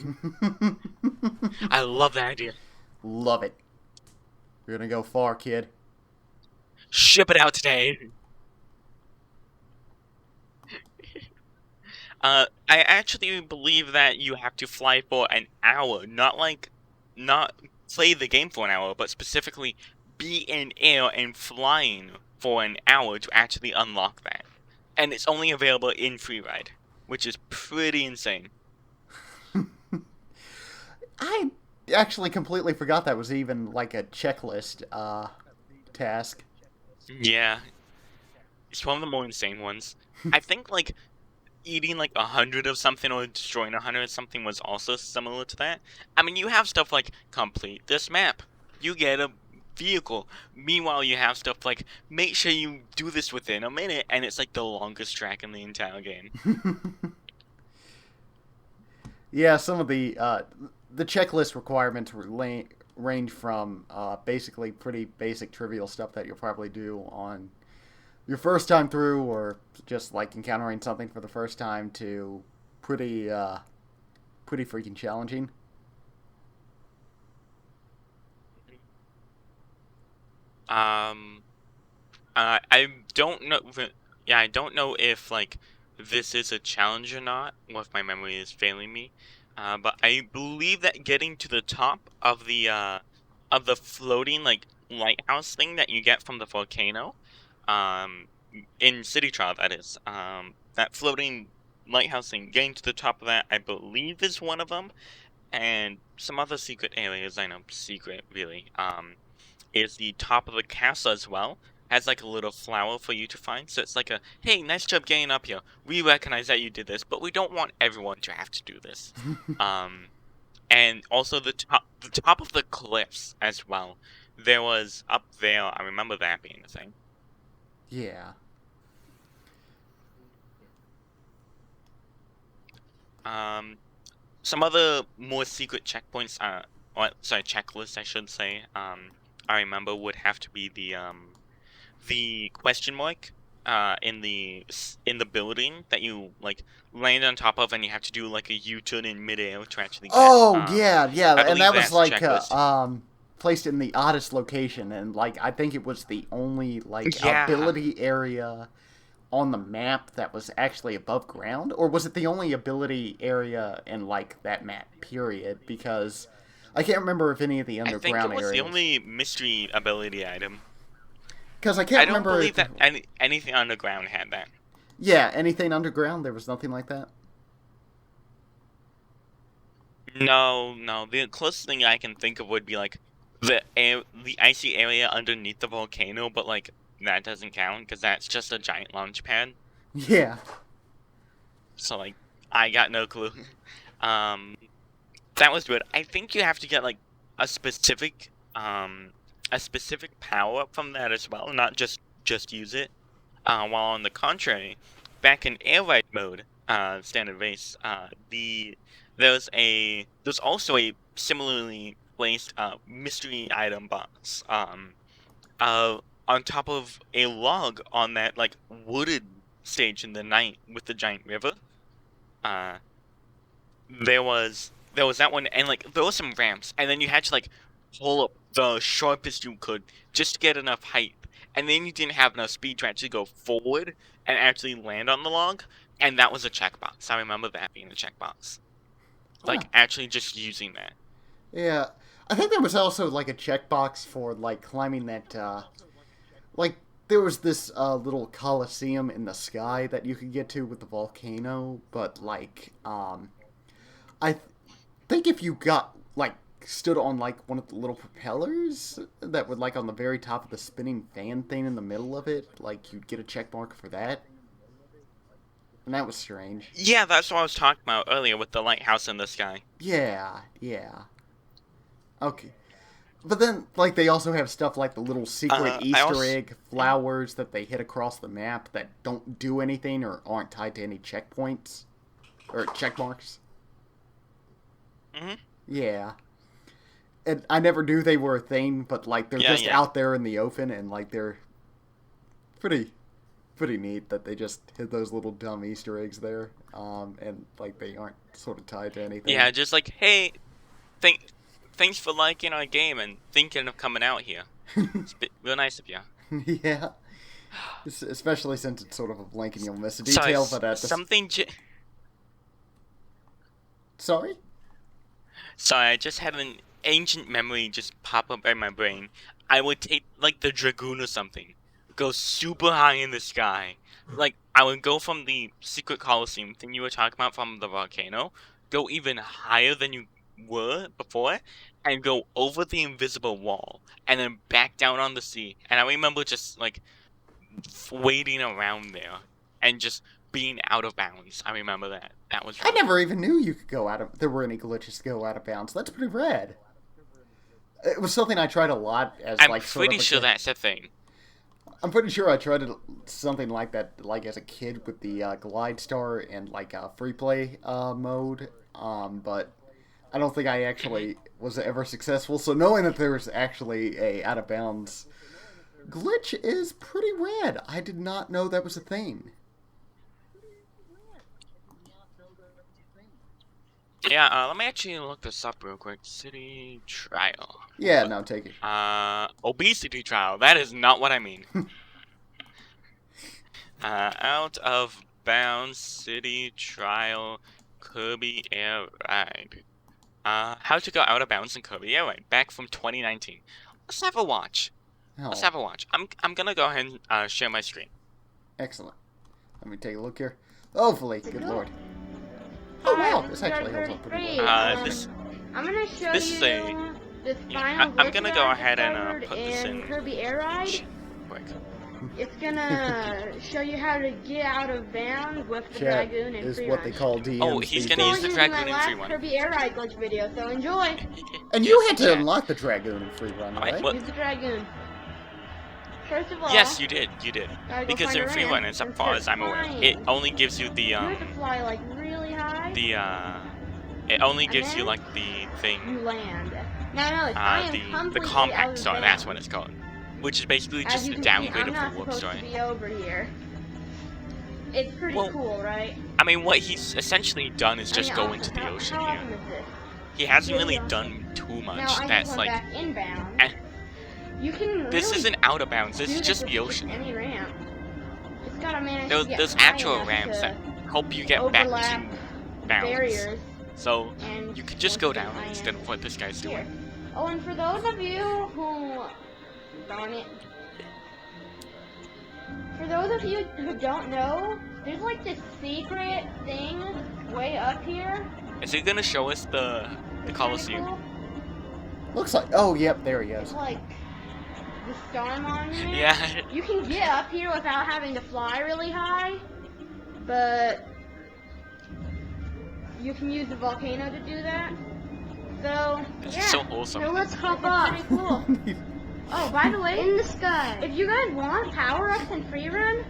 I love that idea. Love it. You're gonna go far, kid. Ship it out today. I actually believe that you have to fly for an hour, not play the game for an hour, but specifically be in air and flying for an hour to actually unlock that. and it's only available in Free Ride, which is pretty insane. I actually completely forgot that was even like a checklist task. Yeah, it's one of the more insane ones. I think like eating like 100 of something or destroying 100 of something was also similar to that. I mean, you have stuff like complete this map. You get a vehicle. Meanwhile, you have stuff like make sure you do this within a minute, and it's like the longest track in the entire game. Yeah, some of the checklist requirements range from basically pretty basic trivial stuff that you'll probably do on your first time through, or just like encountering something for the first time, to pretty pretty freaking challenging. Um, I don't know. Yeah, I don't know if like this is a challenge or not, or if my memory is failing me. But I believe that getting to the top of the floating like lighthouse thing that you get from the volcano, um, in City Trial, that is, that floating lighthouse thing, getting to the top of that, I believe is one of them, and some other secret areas. I know secret really. Is the top of the castle as well. Has like a little flower for you to find. So it's like a, hey, nice job getting up here. We recognize that you did this, but we don't want everyone to have to do this. Um, and also the top of the cliffs as well. There was up there. I remember that being a thing. Yeah. Um, some other more secret checkpoints. Or, sorry, checklists I should say. I remember would have to be the question mark in the building that you like land on top of, and you have to do like a U-turn in midair to actually get. Oh yeah, yeah, I and believe that was that's like checklist. placed in the oddest location, and like I think it was the only like Yeah, ability area on the map that was actually above ground, or was it the only ability area in like that map period? Because I can't remember if any of the I think it underground was the areas. only mystery ability item. Because I I can't don't remember believe if that anything underground had that. yeah, anything underground there was nothing like that. No, no. The closest thing I can think of would be like the icy area underneath the volcano, but like that doesn't count because that's just a giant launch pad. Yeah. So like I got no clue. Um, that was good. I think you have to get like a specific um a specific power up from that as well, not just use it. While on the contrary, back in air ride mode, standard race, there's also a similarly placed mystery item box on top of a log on that like wooded stage in the night with the giant river. Uh, there was that one, and like there was some ramps, and then you had to like pull up the sharpest you could just to get enough height, and then you didn't have enough speed to actually go forward and actually land on the log, and that was a checkbox. I remember that being a checkbox, Huh. like actually just using that. Yeah. I think there was also like a checkbox for like climbing that like there was this little coliseum in the sky that you could get to with the volcano, but like I think if you got like stood on like one of the little propellers that were like on the very top of the spinning fan thing in the middle of it, like you'd get a check mark for that, and that was strange. Yeah, that's what I was talking about earlier with the lighthouse in the sky. Yeah, yeah. Okay. But then, like, they also have stuff like the little secret I Easter also. egg flowers that they hit across the map that don't do anything or aren't tied to any checkpoints or check marks. Mhm. Yeah. And I never knew they were a thing, but like they're Yeah, just yeah. out there in the open, and like they're pretty pretty neat that they just hid those little dumb Easter eggs there, and like they aren't sort of tied to anything. Yeah, just like, hey, thank, thanks for liking our game and thinking of coming out here. Real nice of you. Yeah, especially since it's sort of a blink and you'll miss a Sorry, detail, but at the something. sorry. Sorry, I just had an ancient memory just pop up in my brain. I would take like the Dragoon or something, go super high in the sky, like I would go from the secret Coliseum thing you were talking about from the volcano, go even higher than you were before, and go over the invisible wall, and then back down on the sea. And I remember just like waiting around there and just being out of bounds. I remember that. That was I really never cool. even knew you could go out of. There were any glitches to go out of bounds. That's pretty rad. It was something I tried a lot as I'm like sort pretty of a sure kid. that's a thing. I'm pretty sure I tried something like that, like as a kid with the Glide Star and like free play mode. But I don't think I Hmm. actually was ever successful. So knowing that there was actually a out of bounds glitch is pretty rad. I did not know that was a thing. Yeah, let me actually look this up real quick. City trial. Yeah, no, take it. Obesity trial. That is not what I mean. Out of bounds city trial Kirby Air Ride. How to go out of bounds in Kirby Air Ride. Back from 2019. Let's have a watch. Let's Oh, have a watch. I'm gonna go ahead and share my screen. excellent. Let me take a look here. Hopefully, good lord. Oh Hi, wow, this this is actually holds Kirby. up pretty well. Great. This I'm gonna show this is a you this yeah. final I'm glitch gonna that go I ahead and discovered put this in in Kirby Air Ride. quick. It's gonna show you how to get out of bounds with the Chat Dragoon and is free what they run. call Oh, DMs he's these gonna So use I'm the days. gonna do my Dragoon in free last one. Kirby Air Ride glitch video, so enjoy! And you Yes, had in to chat. unlock the Dragoon in free run, Alright, right? what? Use the Dragoon. First of all, Yes, you did. gotta go Because find a in free ramp run, as and far start as I'm aware, it flying. only gives you You have to fly like really high, the it only and gives you then like the thing, you land. Now notice, I am the completely out compact of story. That's what bounds. it's called, which is basically As just you a can see, downgrade I'm of the not warp supposed to story. be over here. It's pretty Well, cool, right? I mean, what he's essentially done is I mean, just go awesome. into the ocean How here. awesome is this? He hasn't Really really awesome. done too Now much. I just That's went like, back inbound. eh, You can this really isn't out of bounds. This do is this just with the just ocean. any ramp. Just gotta manage to get There's high actual enough ramps that to help you get back overlap to the bounds. barriers So and you could just once go again down I instead am of what this guy's here. doing. Oh, and for those of you who darn it. For those of you who don't know, there's like this secret thing way up here. Is he gonna show us the It's kind of Coliseum? cool. Looks like. Oh, yep, there he It's is. like the star monument. Yeah. You can get up here without having to fly really high, but you can use the volcano to do that. So, This yeah. is so wholesome. Now let's hop off. Pretty cool. Oh, by the way, in the sky. If you guys want power-ups and free run,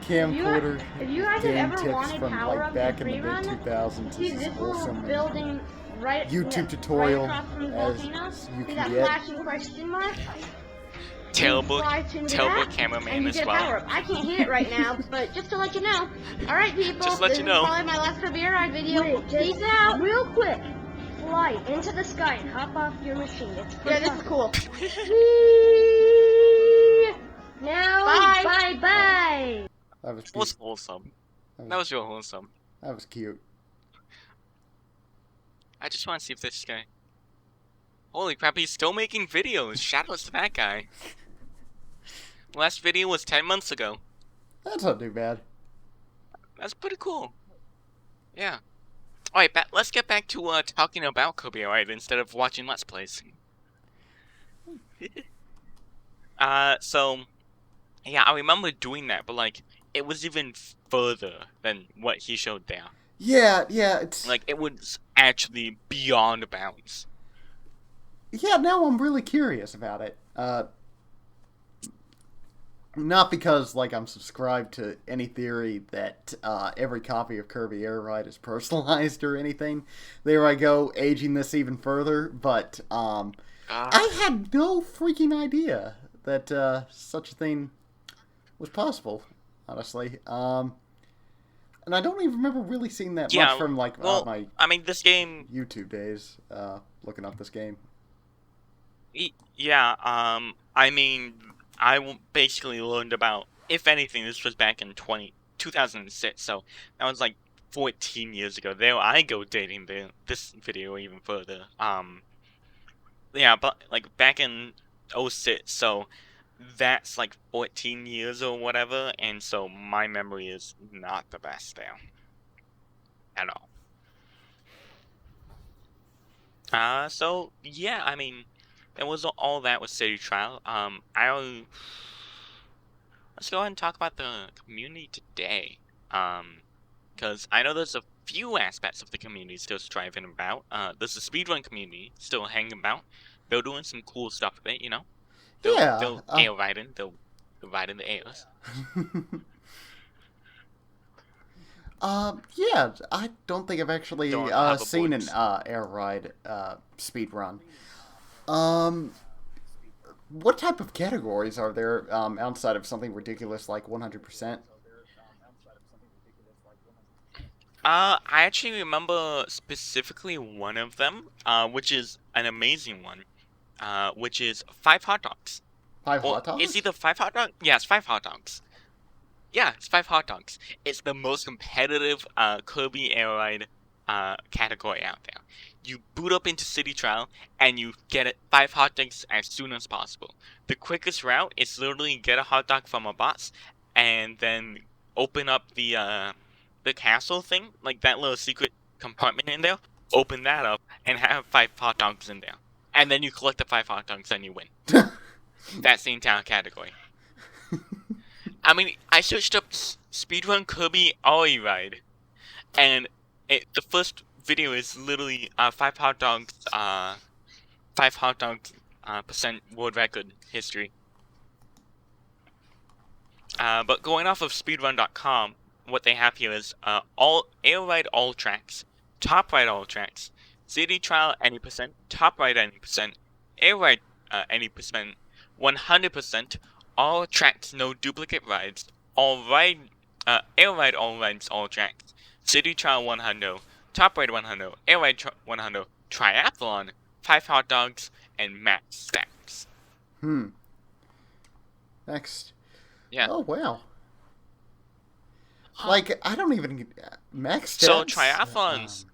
Camcorder if you guys have game ever tips wanted from power-ups like back and in the free mid run, 2000s. see This is this little awesome. building right YouTube right tutorial across from the as volcano. you See can that get. flashing question mark? Terrible, Fly to terrible that, and cameraman you as get a well. power up. I can't hit it right now, but just to let you know. Alright people, Just let this you is know. probably my last Kirby Air Ride video. Wait, just Peace out! real quick. Fly into the sky and hop off your machine. It's Yeah, this is cool. Now, Bye. bye bye. That was That was cute. wholesome. That was real wholesome. That was cute. I just want to see if this guy. Holy crap, he's still making videos. Shoutouts to that guy. Last video was 10 months ago. That's not too bad. That's pretty cool. Yeah. Alright, let's get back to talking about Kirby Air Ride instead of watching Let's Plays. So, yeah, I remember doing that, but like, it was even further than what he showed there. Yeah, it's Like, it was actually beyond bounds. yeah. Now I'm really curious about it. Not because like I'm subscribed to any theory that every copy of Kirby Air Ride is personalized or anything. There I go, aging this even further. But I had no freaking idea that such a thing was possible. Honestly, and I don't even remember really seeing that Yeah, much from like well, my I mean, this game, YouTube days. Looking up this game. yeah, I mean, basically learned about, if anything, this was back in 2006, so that was like 14 years ago. There I go dating this video even further. Yeah, but like back in '06, so that's like 14 years or whatever, and so my memory is not the best there at all. So yeah, I mean, it was all that with City Trial. Let's go ahead and talk about the community today. Because I know there's a few aspects of the community still striving about. There's the speedrun community still hanging about. They're doing some cool stuff with it, you know. They'll air riding. They'll ride in the airs. Yeah, I don't think I've actually seen an air ride speed run. What type of categories are there outside of something ridiculous like 100%? I actually remember specifically one of them, which is an amazing one, which is 5 hot dogs. 5 hot dogs? It's either 5 hot dogs. Yeah, it's 5 hot dogs. Yeah, it's 5 hot dogs. It's the most competitive Kirby Air Ride category out there. You boot up into City Trial and you get it 5 hot dogs as soon as possible. The quickest route is literally get a hot dog from a box and then open up the castle thing, like that little secret compartment in there. Open that up and have 5 hot dogs in there, and then you collect the 5 hot dogs and you win. That's the entire category. I mean, I searched up speedrun Kirby Air Ride, and the first video is literally 5 hot dogs, 5 hot dogs percent world record history. But going off of speedrun.com, what they have here is all air ride all tracks, top ride all tracks, city trial any percent, top ride any percent, air ride any percent, 100%, all tracks no duplicate rides, all ride air ride all rides all tracks, city trial 100, top ride 100, air ride 100, triathlon, 5 hot dogs, and max stacks. Next. Yeah. Oh wow. Like, I don't even max stats. So triathlons.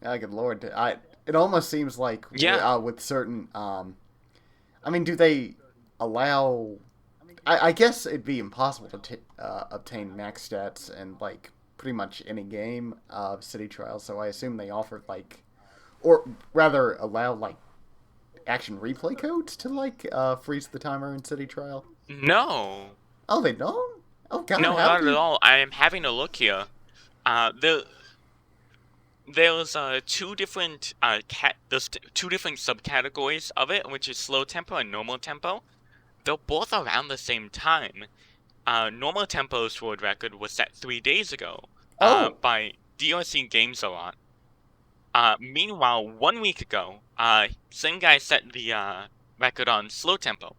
Good lord, it almost seems like with certain. I mean, do they allow? I guess it'd be impossible to obtain max stats in like pretty much any game of City Trial. So I assume they offer like, or rather allow like action replay codes to like freeze the timer in City Trial. No. Oh, they don't. Oh god, no, not at all. I am having a look here. There's two different two different subcategories of it, which is slow tempo and normal tempo. They're both around the same time. Normal tempo's world record was set 3 days ago by DRC Games a lot. Meanwhile, 1 week ago, same guy set the record on slow tempo.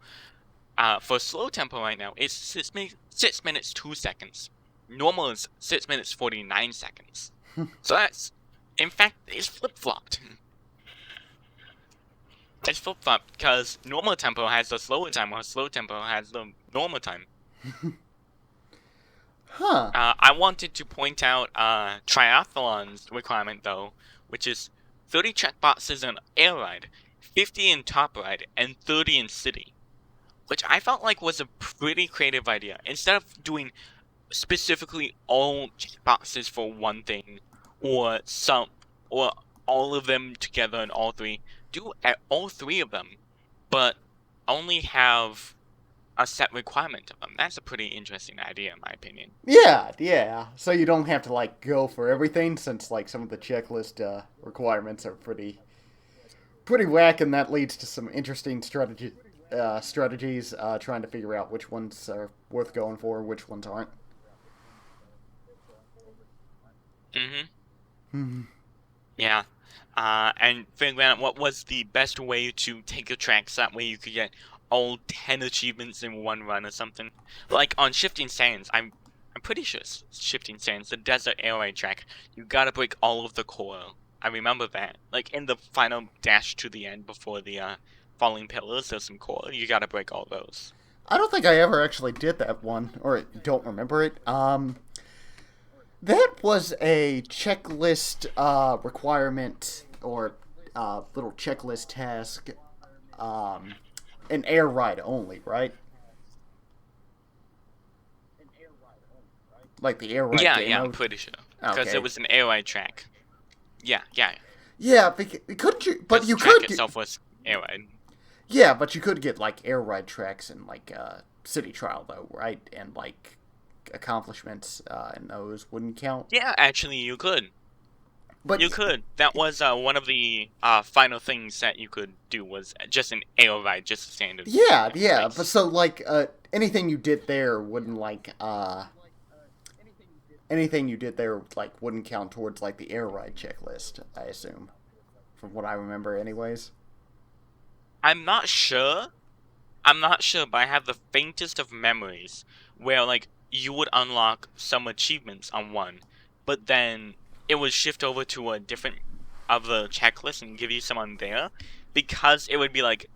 For slow tempo right now, it's 6 minutes 2 seconds. Normal is 6 minutes 49 seconds. So that's, in fact, it's flip-flopped. It's flip-flopped because normal tempo has the slower time, while slow tempo has the normal time. I wanted to point out triathlon's requirement though, which is 30 check boxes in air ride, 50 in top ride, and 30 in city. Which I felt like was a pretty creative idea. Instead of doing specifically all boxes for one thing, or all of them together in all 3, do all 3 of them, but only have a set requirement of them. That's a pretty interesting idea, in my opinion. Yeah. So you don't have to like go for everything, since like some of the checklist requirements are pretty whack, and that leads to some interesting strategies trying to figure out which ones are worth going for, which ones aren't. Yeah. And figuring out what was the best way to take your tracks, that way you could get all 10 achievements in one run or something. Like on Shifting Sands, I'm pretty sure it's Shifting Sands, the desert air ride track, you gotta break all of the coral. I remember that. Like in the final dash to the end before the falling pillars, there's some coral. You gotta break all those. I don't think I ever actually did that one, or don't remember it. That was a checklist requirement, or little checklist task, an air ride only, right? Like the Air Ride Yeah, game yeah, I'm mode? pretty sure. Because Okay. it was an Air Ride track. Yeah, yeah. Yeah, couldn't you? But Because you the track could get, itself was Air Ride. yeah, but you could get like Air Ride tracks in like City Trial though, right? And like accomplishments in those wouldn't count. Yeah, actually, you could. But You could. That was one of the final things that you could do was just an Air Ride, just a standard. yeah. race. But so like anything you did there wouldn't like anything you did there like wouldn't count towards like the Air Ride checklist. I assume, from what I remember, anyways. I'm not sure, but I have the faintest of memories where like you would unlock some achievements on one, but then it would shift over to a different of the checklist and give you some on there, because it would be like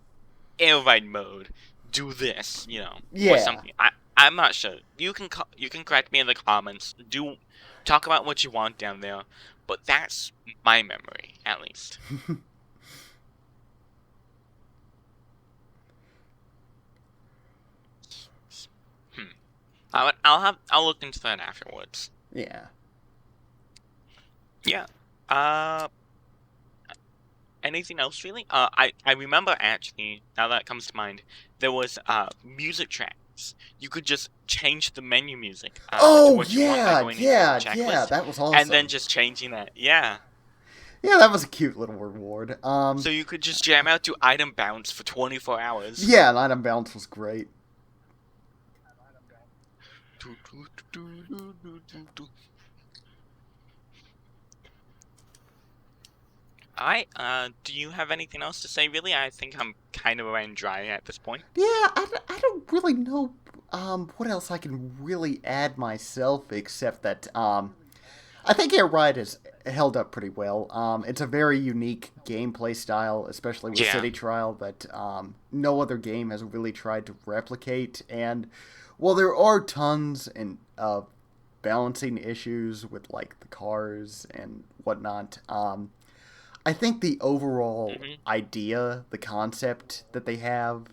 Air Ride mode, do this, or Yeah. something. I'm not sure. You can correct me in the comments. Do talk about what you want down there, but that's my memory at least. I'll look into that afterwards. Yeah. Yeah. Anything else really? I remember actually, now that comes to mind, there was music tracks. You could just change the menu music. To Oh what you want by yeah, going into the checklist, that was awesome. and then just changing that. Yeah. Yeah, that was a cute little reward. So you could just jam out to item bounce for 24 hours. Yeah, and item bounce was great. Alright, do you have anything else to say, really? I think I'm kind of around dry at this point. Yeah, I don't really know what else I can really add myself except that I think Air Ride has held up pretty well. It's a very unique gameplay style, especially with Yeah. City Trial, that no other game has really tried to replicate. And while there are tons of balancing issues with like the cars and whatnot, I think the overall idea, the concept that they have,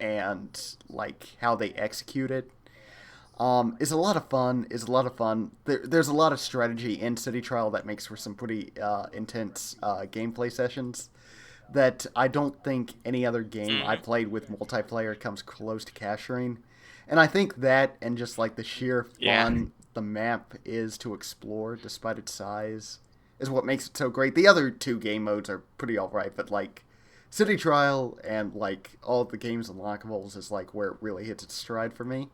and like how they execute it, is a lot of fun. There's a lot of strategy in City Trial that makes for some pretty intense gameplay sessions that I don't think any other game I played with multiplayer comes close to capturing. And I think that, and just like the sheer fun the map is to explore despite its size, is what makes it so great. The other two game modes are pretty alright, but like City Trial and like all the game's unlockables is like where it really hits its stride for me.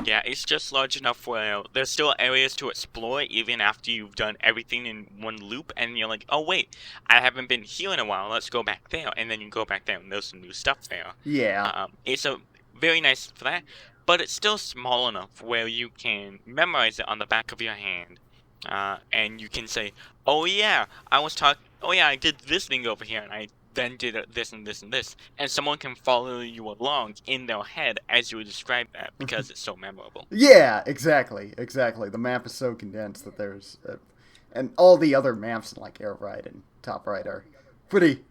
Yeah, it's just large enough where there's still areas to explore even after you've done everything in one loop, and you're like, oh wait, I haven't been here in a while, let's go back there, and then you go back there and there's some new stuff there. Yeah. It's a very nice for that, but it's still small enough where you can memorize it on the back of your hand, and you can say, oh yeah, I did this thing over here, and I then did this and this and this, and someone can follow you along in their head as you would describe that because it's so memorable. Yeah, exactly. The map is so condensed that there's... and all the other maps in like Air Ride and Top Right are pretty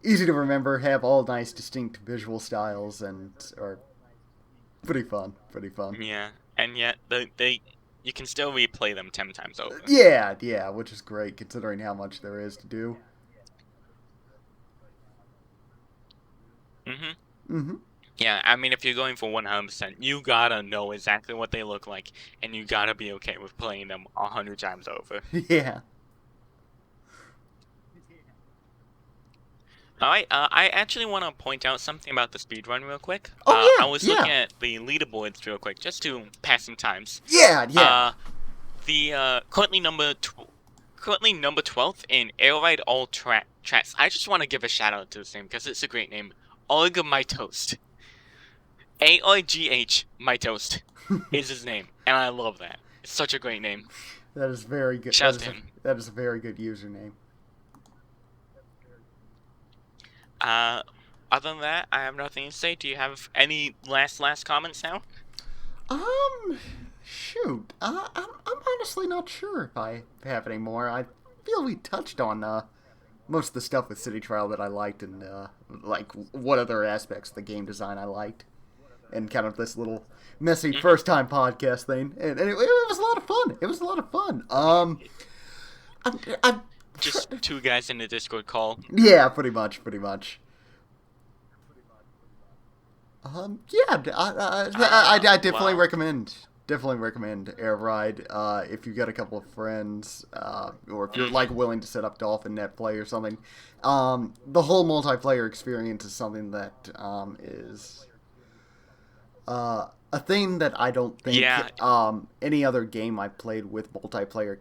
easy to remember, have all nice distinct visual styles, and are pretty fun. Yeah, and yet you can still replay them 10 times over. Yeah, which is great considering how much there is to do. Yeah, I mean, if you're going for 100%, you gotta know exactly what they look like, and you gotta be okay with playing them 100 times over. Yeah. Alright, I actually want to point out something about the speedrun real quick. Oh, yeah, I was looking at the leaderboards real quick, just to pass some times. Yeah. The currently number 12th in Air Ride All Tracks. I just want to give a shout out to this name because it's a great name. Arg My Toast. ARGH My Toast is his name, and I love that. It's such a great name. That is very good. Shout out to him. That is a very good username. Other than that, I have nothing to say. Do you have any last comments now? Shoot. I'm honestly not sure if I have any more. I feel we touched on most of the stuff with City Trial that I liked, and like what other aspects of the game design I liked. in kind of this little messy first time podcast thing, and it was a lot of fun. It was a lot of fun. I'm Just two guys in the Discord call. yeah, pretty much. Yeah, I definitely Wow. recommend Air Ride if you've got a couple of friends, or if you're like willing to set up Dolphin Net Play or something. The whole multiplayer experience is something that is a thing that I don't think any other game I've played with multiplayer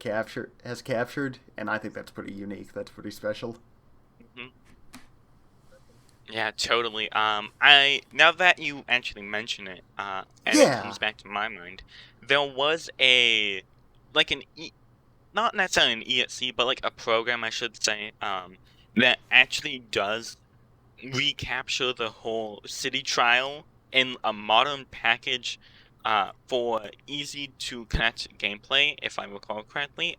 has captured, and I think that's pretty unique. That's pretty special. Yeah, totally. Now that you actually mention it, and it comes back to my mind, there was not necessarily an ESC, but like a program, I should say, that actually does recapture the whole city trial in a modern package, for easy to connect gameplay, if I recall correctly.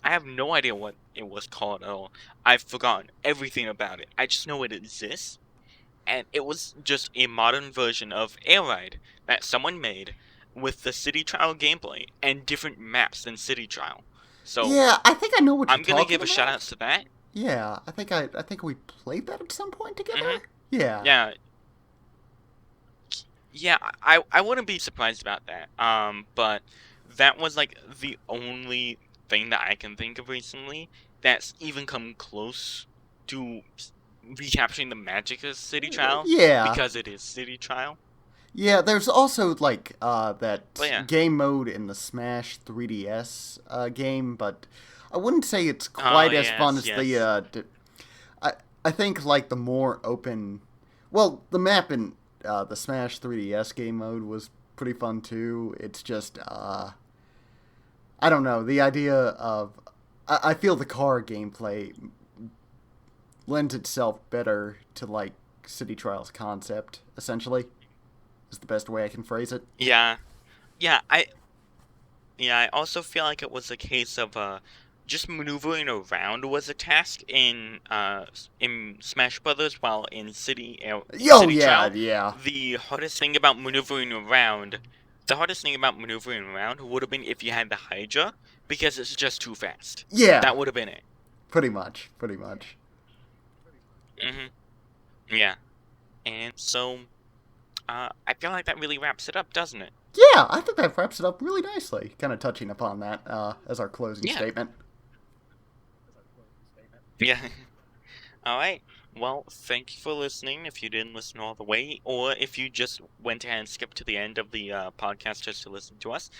I have no idea what it was called at all. I've forgotten everything about it. I just know it exists, and it was just a modern version of Air Ride that someone made with the City Trial gameplay and different maps than City Trial. So yeah, I think I know what you're I'm gonna talking give a about. shout out to that. Yeah, I think we played that at some point together. Mhm. Yeah. Yeah, I wouldn't be surprised about that. But that was like the only thing that I can think of recently that's even come close to recapturing the magic of City Trial. Yeah. Because it is City Trial. Yeah, there's also like that But yeah. game mode in the Smash 3DS game, but I wouldn't say it's quite as fun as the. I think like the more open, well, the map in the Smash 3DS game mode was pretty fun too. It's just I don't know, the idea of I feel the car gameplay lends itself better to like City Trials concept, essentially. Is the best way I can phrase it. Yeah, I also feel like it was a case of just maneuvering around was a task in Smash Brothers, while in City Trial, Yeah. the hardest thing about maneuvering around would have been if you had the Hydra, because it's just too fast. Yeah. That would have been it. Pretty much. Yeah, and so I feel like that really wraps it up, doesn't it? Yeah, I think that wraps it up really nicely. Kind of touching upon that as our closing statement. Yeah. All right. Well, thank you for listening. If you didn't listen all the way, or if you just went ahead and skipped to the end of the podcast just to listen to us,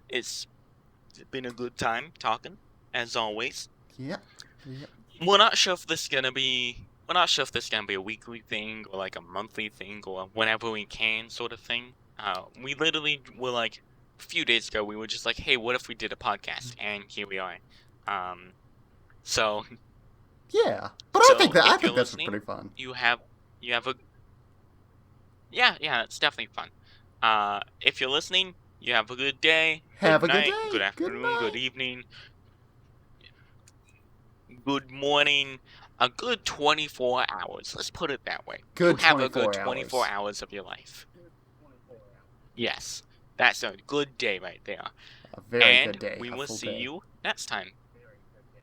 it's been a good time talking, as always. Yeah. We're not sure if this is gonna be a weekly thing or like a monthly thing or whenever we can sort of thing. We literally were like a few days ago. We were just like, hey, what if we did a podcast? And here we are. So. Yeah, but I think that's pretty fun. You have a. Yeah, it's definitely fun. If you're listening, you have a good day. Have good a night, good day. Good afternoon. Good evening. Good morning. A good 24 hours. Let's put it that way. Good. You have a good 24 hours of your life. Yes, that's a good day right there. A very good day. And we will see you next time.